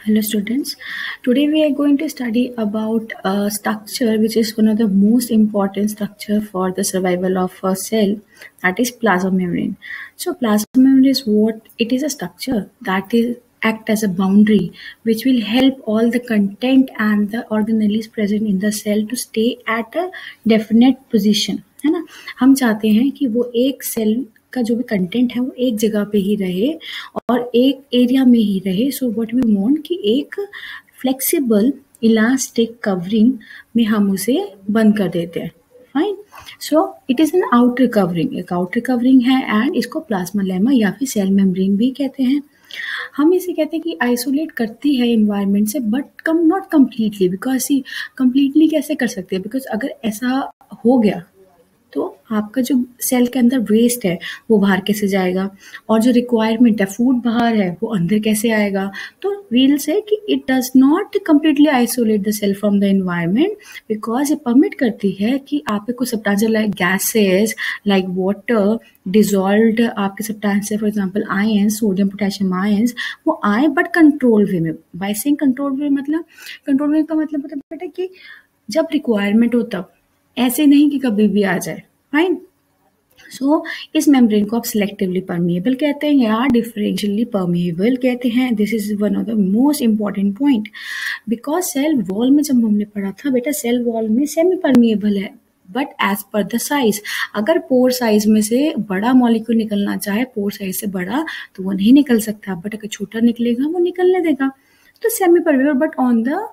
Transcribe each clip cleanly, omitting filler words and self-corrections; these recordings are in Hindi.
Hello students, today we are going to study about a structure which is one of the most important structure for the survival of a cell, that is plasma membrane. So plasma membrane is what? It is a structure that is act as a boundary which will help all the content and the organelles present in the cell to stay at a definite position, है ना। हम चाहते हैं कि वो एक सेल का जो भी कंटेंट है वो एक जगह पे ही रहे और एक एरिया में ही रहे। सो व्हाट वी वांट कि एक फ्लेक्सिबल इलास्टिक कवरिंग में हम उसे बंद कर देते हैं। Fine, so it is an outer covering, एक आउटर कवरिंग है एंड इसको प्लाज्मा लेमा या फिर सेल मेम्ब्रेन भी कहते हैं। हम इसे कहते हैं कि आइसोलेट करती है इन्वायरमेंट से, but not completely, because completely कैसे कर सकते हैं, बिकॉज अगर ऐसा हो गया तो आपका जो सेल के अंदर वेस्ट है वो बाहर कैसे जाएगा, और जो रिक्वायरमेंट है फूड बाहर है वो अंदर कैसे आएगा। तो वील से कि it does not completely isolate the cell from the environment, because ये परमिट करती है कि आपके कुछ substance like gases like water dissolved आपके substance for example ions, sodium potassium ions, वो आए बट कंट्रोल वे में। बाय सेइंग कंट्रोल वे मतलब, कंट्रोल वे का मतलब होता है बेटा कि जब रिक्वायरमेंट हो तब, ऐसे नहीं कि कभी भी आ जाए। फाइन, सो इस मेम्ब्रेन को आप सिलेक्टिवली परमिएबल कहते हैं या डिफरेंशियली परमिएबल कहते हैं। This is one of the most important point, because cell wall में जब हमने पढ़ा था बेटा, सेल वॉल में सेमी परमिएबल है but as per the size. अगर पोर साइज में से बड़ा मॉलिक्यूल निकलना चाहे, पोर साइज से बड़ा, तो वो नहीं निकल सकता, बट अगर छोटा निकलेगा वो निकलने देगा। तो semi permeable but on the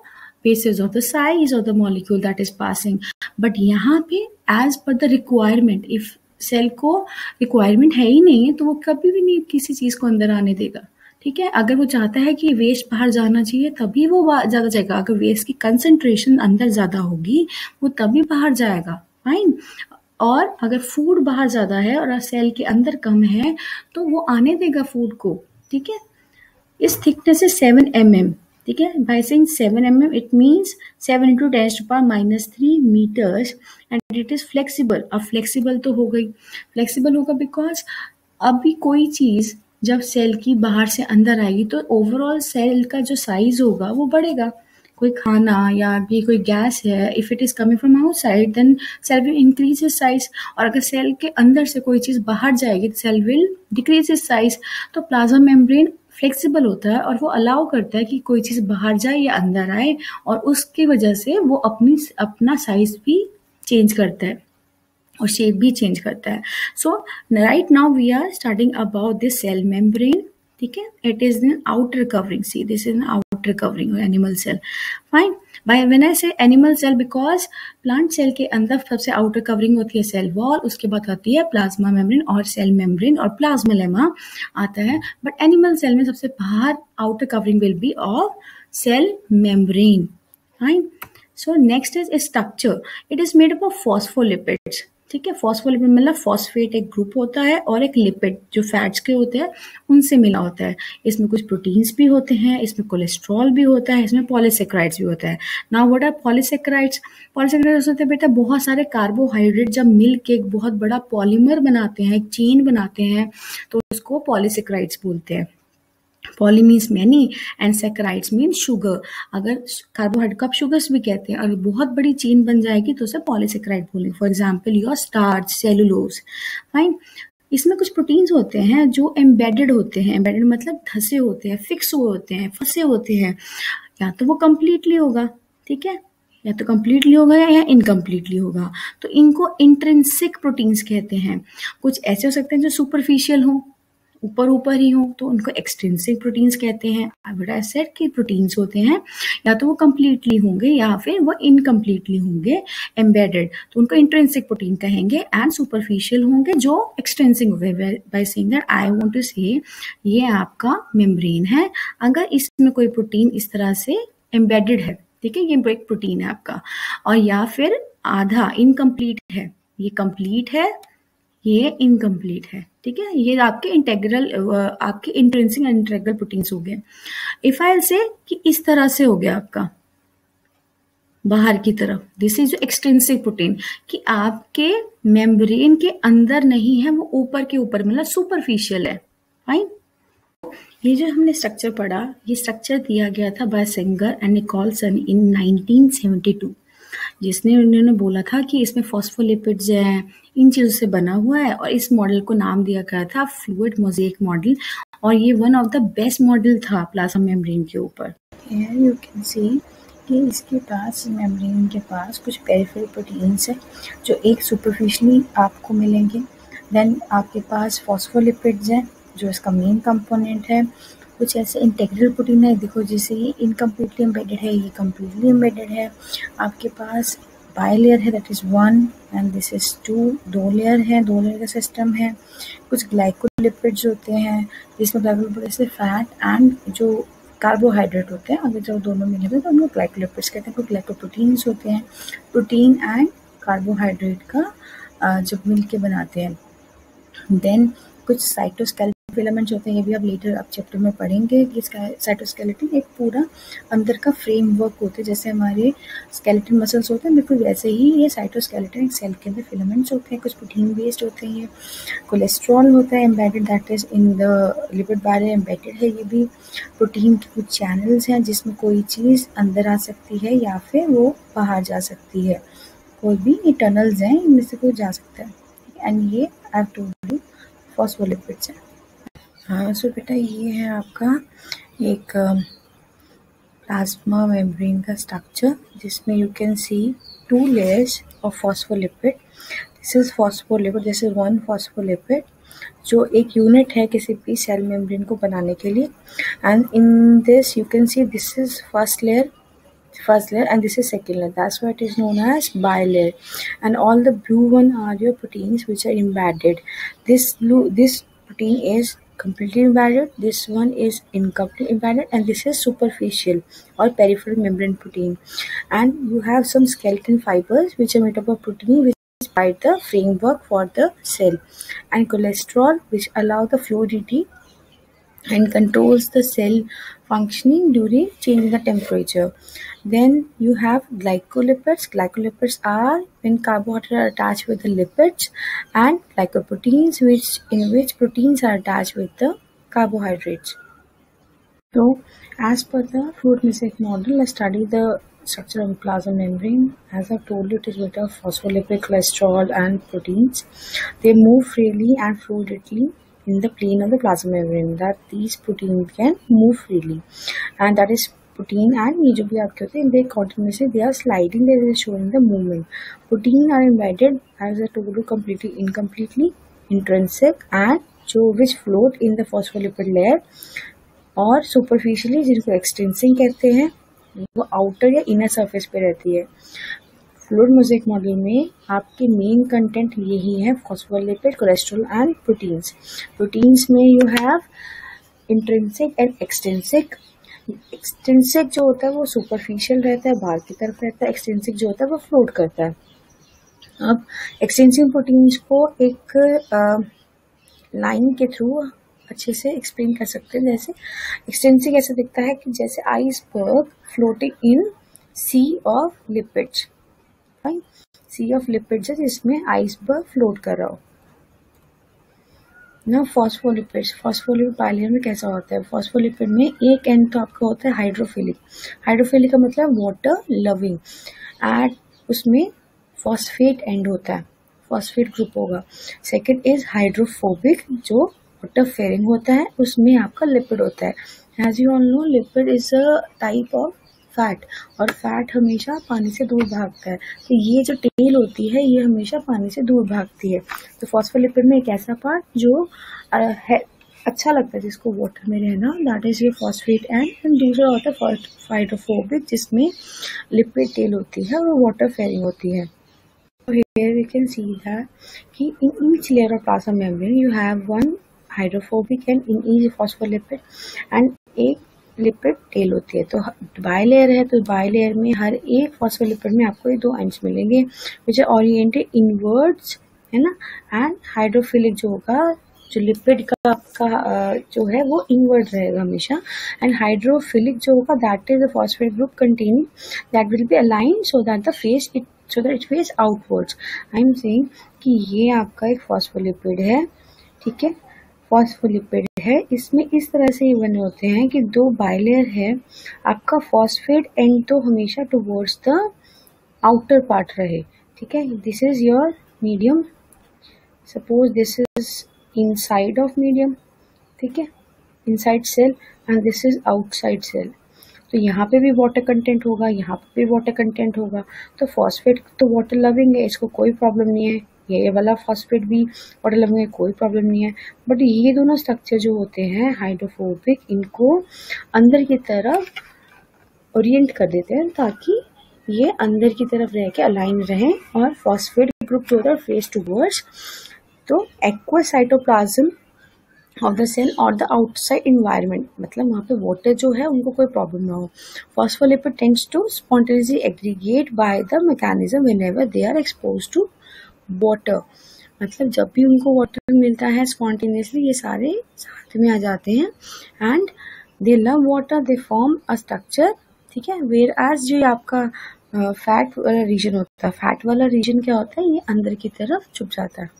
basis of the size of the molecule that is passing। But यहाँ पे as per the requirement, if cell को रिक्वायरमेंट है ही नहीं है तो वो कभी भी नहीं किसी चीज को अंदर आने देगा। ठीक है, अगर वो चाहता है कि वेस्ट बाहर जाना चाहिए तभी वो ज्यादा जाएगा, अगर वेस्ट की कंसंट्रेशन अंदर ज्यादा होगी वो तभी बाहर जाएगा। फाइन, और अगर फूड बाहर ज्यादा है और सेल के अंदर कम है तो वो आने देगा फूड को। ठीक है, इस थिकनेस है 7 mm। ठीक है, by saying 7 mm it means 7 × 10⁻³ metres and it is flexible. अब फ्लेक्सिबल तो हो गई, फ्लेक्सिबल होगा बिकॉज अभी कोई चीज जब सेल की बाहर से अंदर आएगी तो ओवरऑल सेल का जो साइज होगा वो बढ़ेगा। कोई खाना या भी कोई गैस है, if it is coming from outside then cell will increase is size, और अगर सेल के अंदर से कोई चीज बाहर जाएगी तो cell will decrease is size. तो प्लाज्मा मेम्ब्रेन फ्लेक्सिबल होता है और वो अलाउ करता है कि कोई चीज बाहर जाए या अंदर आए, और उसकी वजह से वो अपना साइज भी चेंज करता है और शेप भी चेंज करता है। So right now we are starting about this cell membrane. ठीक है, it is an outer covering, see this is an outer covering of animal cell. Fine, by when I say animal cell, because plant cell के अंदर सबसे आउटर कवरिंग होती है सेल वॉल, उसके बाद आती है प्लाज्मा मेम्ब्रेन और सेल मेम्ब्रेन और प्लाज्मा लेमा आता है। बट एनिमल सेल में सबसे बाहर outer covering will be of cell membrane. Fine, so next is structure, it is made up of phospholipids. ठीक है, फॉस्फोलिपिड मतलब फॉस्फेट एक ग्रुप होता है और एक लिपिड जो फैट्स के होते हैं उनसे मिला होता है। इसमें कुछ प्रोटीन्स भी होते हैं, इसमें कोलेस्ट्रॉल भी होता है, इसमें पॉलीसेक्राइड्स भी होता है। Now what are polysaccharides? Polysaccharides होते हैं बेटा बहुत सारे कार्बोहाइड्रेट जब मिल के एक बहुत बड़ा पॉलीमर बनाते हैं, एक चेन बनाते हैं, तो उसको पॉलीसेक्राइड्स बोलते हैं। Poly means many and saccharides mean sugar. अगर कार्बोहाइड्रेट को आप शुगर्स भी कहते हैं, अगर बहुत बड़ी चेन बन जाएगी तो उसे पॉलीसेक्राइड बोलेंगे। For example your starch, cellulose. Fine, इसमें कुछ प्रोटीन्स होते हैं जो एम्बेडेड होते हैं। एम्बेडेड मतलब धसे होते हैं, फिक्स हुए होते हैं, फंसे होते हैं। या तो वो कम्प्लीटली होगा, ठीक है, या तो कम्प्लीटली होगा या इनकम्प्लीटली होगा, तो इनको इंट्रिंसिक प्रोटीन्स कहते हैं। कुछ ऐसे हो सकते हैं जो सुपरफिशियल हो, ऊपर ऊपर ही हो, तो उनको एक्सट्रिंसिक प्रोटीन्स कहते हैं। बट आई सेड कि प्रोटीन्स होते हैं या तो वो कम्प्लीटली होंगे या फिर वो इनकम्प्लीटली होंगे एम्बेडेड, तो उनको इंट्रिंसिक प्रोटीन कहेंगे। एंड सुपरफिशियल होंगे जो एक्सटेंसिंग होंगे। By saying that I want to say ये आपका मेम्ब्रेन है। अगर इसमें कोई प्रोटीन इस तरह से एम्बेडेड है, ठीक है, ये एक प्रोटीन है आपका, और या फिर आधा इनकम्प्लीट है, ये कंप्लीट है, ये इनकम्प्लीट है। ठीक है, ये आपके इंटेग्रल, आपके इंट्रिंसिक एंड इंटेग्रल प्रोटीन्स हो गए। इफ आई से कि इस तरह से हो गया आपका बाहर की तरफ, दिस इज एक्सट्रिंसिक प्रोटीन, कि आपके मेम्ब्रेन के अंदर नहीं है, वो ऊपर के ऊपर मतलब सुपरफिशियल है। फाइन, ये जो हमने स्ट्रक्चर पढ़ा, ये स्ट्रक्चर दिया गया था बाय सेंगर एंड निकोलसन इन 1972, जिसने उन्होंने बोला था कि इसमें फॉस्फोलिपिड्स हैं, इन चीज़ों से बना हुआ है, और इस मॉडल को नाम दिया गया था फ्लूइड मोज़ेक मॉडल, और ये one of the best model था प्लाज्मा मेम्ब्रेन के ऊपर। हियर यू कैन सी कि इसके पास मेम्ब्रेन के पास कुछ पेरिफेरल प्रोटीन्स हैं जो एक सुपरफिशियली आपको मिलेंगे, देन आपके पास फॉस्फोलिपिड्स हैं जो इसका मेन कंपोनेंट है, कुछ ऐसे इंटेग्रल प्रोटीन है, देखो जैसे ये इनकम्प्लीटली एम्बेडेड है, ये कम्प्लीटली एम्बेडेड है, आपके पास बाइलेयर है, that is 1 and this is 2, 2 layer है, 2 लेयर का सिस्टम है। कुछ ग्लाइकोलिपिड्स होते हैं जिसमें ग्लाइकोलिपिड से फैट एंड जो कार्बोहाइड्रेट होते हैं, अगर जब दोनों मिले तो उनको ग्लाइकोलिपिड्स कहते हैं। कुछ ग्लाइकोप्रोटीन्स होते हैं, प्रोटीन एंड कार्बोहाइड्रेट का जब मिल के बनाते हैं। देन कुछ साइटोस्केलेटन फिलामेंट्स होते हैं, ये भी आप लेटर आप चैप्टर में पढ़ेंगे कि साइटोस्केलेटन एक पूरा अंदर का फ्रेमवर्क होता है, जैसे हमारे स्केलेटन मसल्स होते हैं बिल्कुल वैसे ही ये साइटोस्केलेटन एक सेल के अंदर फिलामेंट्स होते हैं, कुछ प्रोटीन बेस्ड होते हैं। ये कोलेस्ट्रॉल होता है embedded, that is in the lipid bilayer embedded है। ये भी प्रोटीन के कुछ चैनल्स हैं जिसमें कोई चीज़ अंदर आ सकती है या फिर वो बाहर जा सकती है, कोई भी ये टनल्स हैं, इनमें से कोई जा सकता है। एंड ये I have told you phospholipids है। हाँ, सो बेटा ये है आपका एक प्लाज्मा मेम्ब्रेन का स्ट्रक्चर जिसमें you can C 2 layers of phospholipid. This is phospholipid, this is 1 phospholipid जो एक यूनिट है किसी भी सेल मेम्ब्रेन को बनाने के लिए। And in this you can C this is first layer and this is second layer, that's why it is known as bilayer. And all the blue one are your proteins which are embedded. This protein is completely embedded, this one is incomplete embedded, and this is superficial or peripheral membrane protein. And you have some skeleton fibers which are made up of protein which provide the framework for the cell, and cholesterol which allow the fluidity and controls the cell functioning during change in the temperature. Then you have glycolipids. Glycolipids are when carbohydrates are attached with the lipids, and glycoproteins in which proteins are attached with the carbohydrates. So as per the fluid mosaic model, let's study the structure of the plasma membrane. As I've told you, it is made of phospholipid, cholesterol and proteins. They move freely and fluidly in the plane of the plasma membrane, that these proteins can move freely, and that is protein and ये जो भी आपके होते हैं they continuously they are sliding, they are showing the movement. Protein are embedded as I told you completely, incompletely, intrinsic and जो which float in the phospholipid layer, और superficially जिनको extrinsic कहते हैं वो outer या inner surface पे रहती है। फ्लूइड मोज़ेक मॉडल में आपके मेन कंटेंट यही है phospholipid, cholesterol and proteins. Proteins में you have intrinsic and extrinsic. Extrinsic जो होता है वो सुपरफिशियल रहता है, बाहर की तरफ रहता है, एक्सट्रिंसिक जो होता है वो फ्लोट करता है। अब एक्सट्रिंसिक प्रोटीन्स को एक लाइन के थ्रू अच्छे से एक्सप्लेन कर सकते हैं। जैसे एक्सट्रिंसिक ऐसा दिखता है कि जैसे iceberg floating in sea of lipids, sea of lipids है जिसमें आइसबर्ग फ्लोट कर रहा हो ना। फॉस्फोलिपिड्स, फॉस्फोलिपिड बाइलेयर में कैसा होता है, फॉस्फोलिपिड में एक एंड तो आपका होता है हाइड्रोफिलिक। हाइड्रोफिलिक का मतलब वाटर लविंग, एंड उसमें फॉस्फेट एंड होता है, फॉस्फेट ग्रुप होगा। सेकेंड इज हाइड्रोफोबिक जो वाटर फेरिंग होता है, उसमें आपका लिपिड होता है। As you all know lipid is a type of fat, और फैट हमेशा पानी से दूर भागता है, तो ये जो टेल होती है ये हमेशा पानी से दूर भागती है। तो फॉस्फोलिपिड में एक ऐसा पार्ट जो है अच्छा लगता है जिसको वाटर में रहना, दैट इज ये फॉस्फेट एंड दूसरा होता है हाइड्रोफोबिक जिसमें लिपिड टेल होती है और वाटर फेरिंग होती है। So here we can see that कि in each layer of plasma membrane you have one hydrophobic and in each phospholipid and एक लिपिड टेल होती है। तो बाइलेयर है तो बाइलेयर में हर एक फॉस्फोलिपिड में आपको ये 2 एंड्स मिलेंगे विच आर ओरिएंटेड इनवर्ड्स, है ना। एंड हाइड्रोफिलिक जो होगा, जो लिपिड का आपका जो है वो इनवर्ड रहेगा हमेशा, एंड हाइड्रोफिलिक जो होगा that is the phosphate group containing that will be aligned so that it face outwards. I am saying कि ये आपका एक फॉस्फोलिपिड है, ठीक है। फॉस्फोलिपिड है, इसमें इस तरह से बने होते हैं कि दो बाइलेयर है, आपका फॉस्फेट एंड तो हमेशा टुवर्ड्स द आउटर पार्ट रहे, ठीक है। This is your medium, suppose this is inside of medium, ठीक है, inside cell and this is outside cell. तो यहाँ पे भी वाटर कंटेंट होगा, यहाँ पे भी वाटर कंटेंट होगा। तो फॉस्फेट तो वाटर लविंग है, इसको कोई प्रॉब्लम नहीं है, ये वाला फॉस्फेट भी वाटर लविंग है, कोई प्रॉब्लम नहीं है। बट ये दोनों स्ट्रक्चर जो होते हैं हाइड्रोफोबिक, इनको अंदर की तरफ ओरिएंट कर देते हैं ताकि ये अंदर की तरफ रह के अलाइन रहें और फॉस्फेट ग्रुप जो होता है face towards to aqueous cytoplasm of the cell और द आउटसाइड इन्वायरमेंट, मतलब वहाँ पे वाटर जो है उनको कोई प्रॉब्लम ना हो। Phospholipid tends to spontaneously aggregate by the mechanism whenever they are exposed to water, मतलब जब भी उनको वाटर मिलता है स्पॉन्टेनियसली ये सारे साथ में आ जाते हैं and they love water, they form a structure, ठीक है। वेयर एज जो आपका फैट वाला रीजन होता है, फैट वाला रीजन क्या होता है, ये अंदर की तरफ छुप जाता है।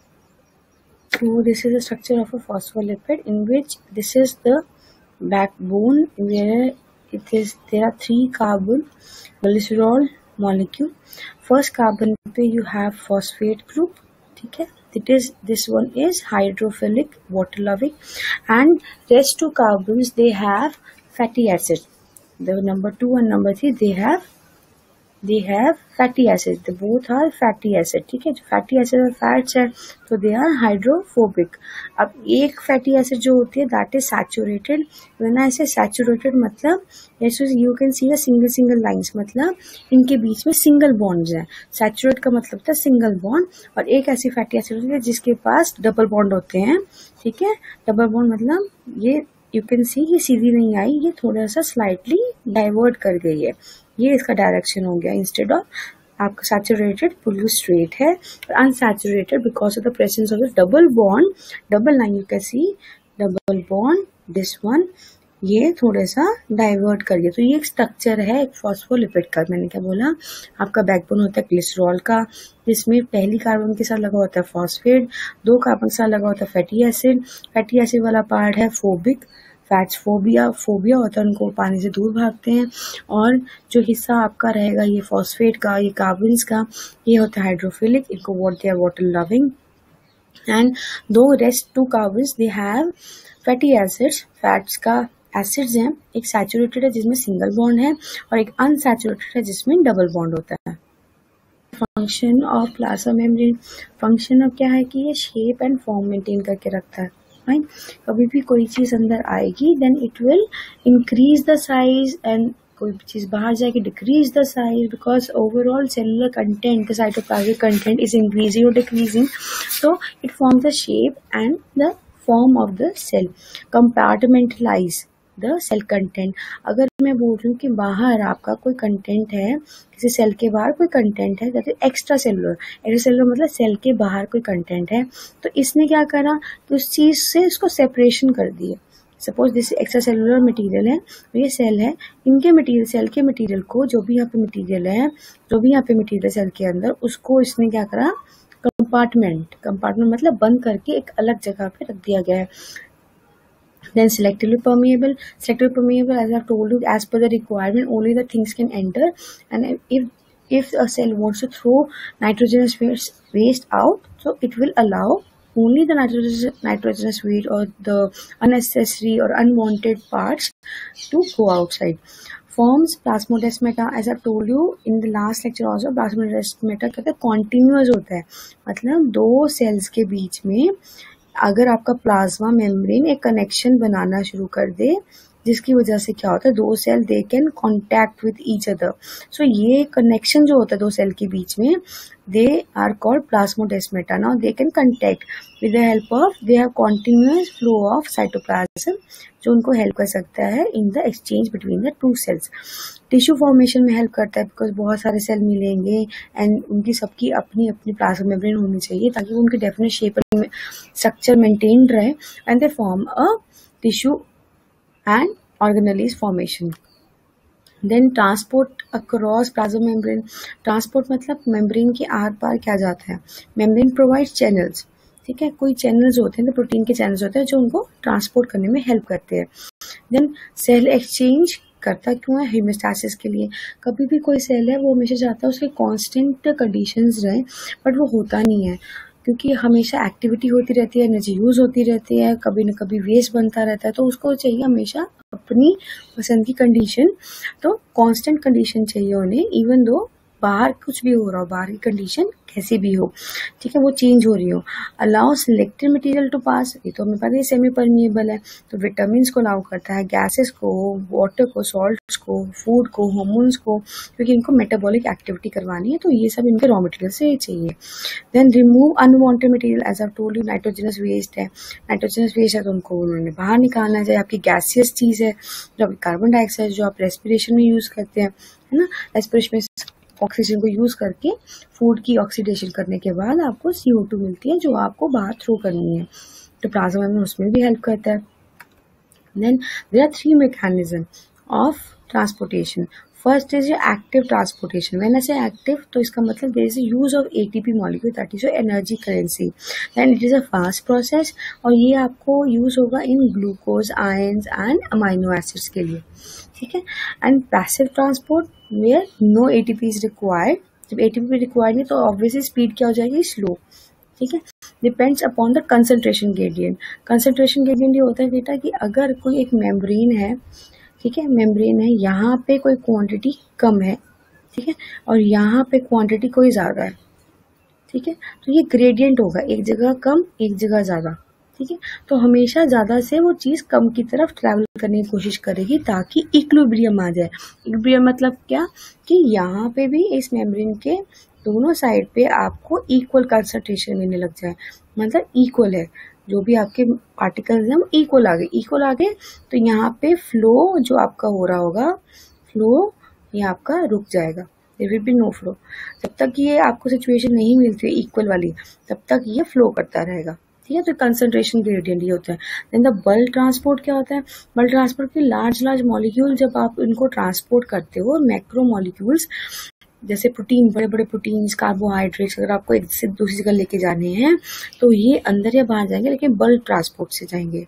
So this is the structure of a phospholipid in which this is the backbone where there are 3 carbon glycerol molecule. First carbon पे you have phosphate group, ठीक है, this one is hydrophilic water loving and rest 2 carbons they have fatty acid. The number 2 and number 3 they have fatty acid, they both are fatty acid, ठीक है। जो fatty acid और fats है तो they are hydrophobic। अब एक fatty acid जो होती है that is saturated, when I say saturated मतलब you can see the single lines, मतलब इनके बीच में single bonds है। saturate का मतलब था single bond, और एक ऐसी fatty acid होती है जिसके पास double bond होते हैं, ठीक है। double bond मतलब ये you can see ये सीधी नहीं आई, ये थोड़ा सा slightly divert कर गई है, ये इसका डायरेक्शन हो गया। इंस्टेड ऑफ आपका सैचुरेटेड बिल्कुल स्ट्रेट है, और unsaturated because of the presence of the double bond, double line you can see double bond, this one ये थोड़ा सा डाइवर्ट कर गया। तो ये एक स्ट्रक्चर है एक फॉस्फोलिपिड का। मैंने क्या बोला, आपका बैकबोन होता है ग्लिसरॉल का, जिसमें पहली कार्बन के साथ लगा होता है फॉस्फेट, 2 कार्बन के साथ लगा होता है फैटी एसिड। फैटी एसिड वाला पार्ट है फोबिक, फैट्स फोबिया होता है, उनको पानी से दूर भागते हैं। और जो हिस्सा आपका रहेगा ये फॉस्फेट का, ये कार्बन्स का, ये होता है हाइड्रोफिलिक, इनको they are water loving. And दो rest 2 carbons they have fatty acids, fats का एसिड्स हैं, एक सैचुरेटेड है जिसमें सिंगल बॉन्ड है और एक अनसैचुरेटेड है जिसमें डबल बॉन्ड होता है। Function of plasma membrane, function अब क्या है कि ये शेप एंड फॉर्म मेंटेन करके रखता है। कभी भी कोई चीज अंदर आएगी then it will increase the size, and कोई चीज बाहर जाएगी decrease the size, because overall cellular content, the cytoplasmic content is increasing और decreasing, so it forms the shape and the form of the cell, compartmentalize the cell content. अगर मैं बोल रही हूँ कि बाहर आपका कोई कंटेंट है, किसी सेल के बाहर कोई कंटेंट है, दैट इज एक्स्ट्रा सेलुलर मतलब सेल के बाहर कोई कंटेंट है, तो इसने क्या करा कि उस चीज से उसको सेपरेशन कर दिया। Suppose this extra cellular material है, ये सेल है, इनके मटीरियल, सेल के मटीरियल को, जो भी यहाँ पे मटीरियल है, जो भी यहाँ पे मटीरियल सेल के अंदर, उसको इसने क्या करा, कंपार्टमेंट मतलब बंद करके एक अलग जगह पे रख दिया गया है। Then selectively permeable, as I've told you, as per the requirement only the things can enter, and if a cell wants to throw nitrogenous waste out, so it will allow only the nitrogenous waste or the unnecessary or unwanted parts to go outside. Forms plasmodesmata, as I've told you in the last lecture also, plasmodesmata कहते हैं continuous होता है, मतलब 2 सेल्स के बीच में अगर आपका प्लाज्मा मेम्ब्रेन एक कनेक्शन बनाना शुरू कर दे, जिसकी वजह से क्या होता है, 2 cell they can contact with each other. So ये कनेक्शन जो होता है 2 सेल के बीच में, they are called plasmodesmata. Now they can contact with the help of, they have continuous flow of cytoplasm, जो उनको हेल्प कर सकता है in the exchange between the 2 cells. Tissue formation में हेल्प करता है, बिकॉज बहुत सारे सेल मिलेंगे एंड उनकी सबकी अपनी अपनी प्लाज्मा मेम्ब्रेन होनी चाहिए ताकि वो उनकी डेफिनेट शेप में स्ट्रक्चर मेंटेन रहे, and they form a tissue and organelles formation. Then transport across plasma membrane. Transport मतलब membrane के आर पार क्या जाता है, membrane provides channels, ठीक है, कोई चैनल्स होते हैं, तो प्रोटीन के चैनल्स होते हैं जो उनको ट्रांसपोर्ट करने में हेल्प करते हैं। देन सेल एक्सचेंज करता क्यों है? हेमोस्टैसिस के लिए। कभी भी कोई सेल है वो हमेशा चाहता है उसके कांस्टेंट कंडीशंस रहे, बट वो होता नहीं है, क्योंकि हमेशा एक्टिविटी होती रहती है, एनर्जी यूज होती रहती है, कभी न कभी वेस्ट बनता रहता है, तो उसको चाहिए हमेशा अपनी पसंद की कंडीशन। तो कांस्टेंट कंडीशन चाहिए उन्हें, इवन दो बाहर कुछ भी हो रहा हो, बाहर की कंडीशन कैसी भी हो, ठीक है, वो चेंज हो रही हो। अलाउ सिलेक्टेड मटेरियल टू पास, ये तो हमें पता है सेमी परमिएबल है, तो विटामिन को अलाउ करता है, गैसेस को, वाटर को, सॉल्ट्स को, फूड को, हार्मोन्स को, क्योंकि इनको मेटाबॉलिक एक्टिविटी करवानी है, तो ये सब इनके रॉ मटेरियल से चाहिए। Then remove unwanted material, as I told you nitrogenous waste है, नाइट्रोजनस वेस्ट है तो उनको उन्होंने बाहर निकालना है, चाहे आपकी गैसियस चीज है, जो आपकी कार्बन डाइऑक्साइड जो आप रेस्पिरेशन में यूज करते हैं, है ना, रेस्पिरेशन में ऑक्सीजन को यूज करके फूड की ऑक्सीडेशन करने के बाद आपको CO2 मिलती है जो आपको बाहर थ्रो करनी है, तो प्लाज्मा मेम्ब्रेन उसमें भी हेल्प करता है। Then there are 3 mechanism of transportation. First is active transportation. When I say active, तो इसका मतलब there is use of ATP molecule, that is energy currency. Then it is a fast process, और ये आपको यूज होगा in glucose, ions and amino acids के लिए, ठीक है। And passive transport where no ATP is required. जब ATP रिक्वायर्ड नहीं तो ऑब्वियसली स्पीड क्या हो जाएगी? स्लो, ठीक है। Depends upon the concentration gradient. Concentration gradient ये होता है बेटा कि अगर कोई एक मेम्ब्रेन है, ठीक है, मेम्ब्रेन है, यहाँ पे कोई क्वांटिटी कम है, ठीक है, और यहाँ पे क्वांटिटी कोई ज्यादा है, ठीक है, तो ये ग्रेडियंट होगा, एक जगह कम एक जगह ज्यादा, ठीक है। तो हमेशा ज्यादा से वो चीज कम की तरफ ट्रैवल करने की कोशिश करेगी ताकि इक्विलिब्रियम आ जाए। इक्विलिब्रियम मतलब क्या? कि यहाँ पे भी इस मेम्ब्रेन के दोनों साइड पे आपको इक्वल कंसंट्रेशन मिलने लग जाए, मतलब इक्वल है, जो भी आपके पार्टिकल्स हैं वो इक्वल आ गए, इक्वल आ गए, तो यहाँ पे फ्लो जो आपका हो रहा होगा, फ्लो ये आपका रुक जाएगा, there will be no flow. जब तक ये आपको सिचुएशन नहीं मिलती इक्वल वाली, तब तक ये फ्लो करता रहेगा, ठीक है। तो कंसंट्रेशन ग्रेडियंट ये होता है। देन द बल्क ट्रांसपोर्ट क्या होता है? बल्क ट्रांसपोर्ट की लार्ज मॉलिक्यूल जब आप इनको ट्रांसपोर्ट करते हो, मैक्रो मॉलिक्यूल्स जैसे प्रोटीन, बड़े बड़े प्रोटीन्स, कार्बोहाइड्रेट्स, अगर आपको एक से दूसरी जगह लेके जाने हैं तो ये अंदर या बाहर जाएंगे, लेकिन बल्क ट्रांसपोर्ट से जाएंगे।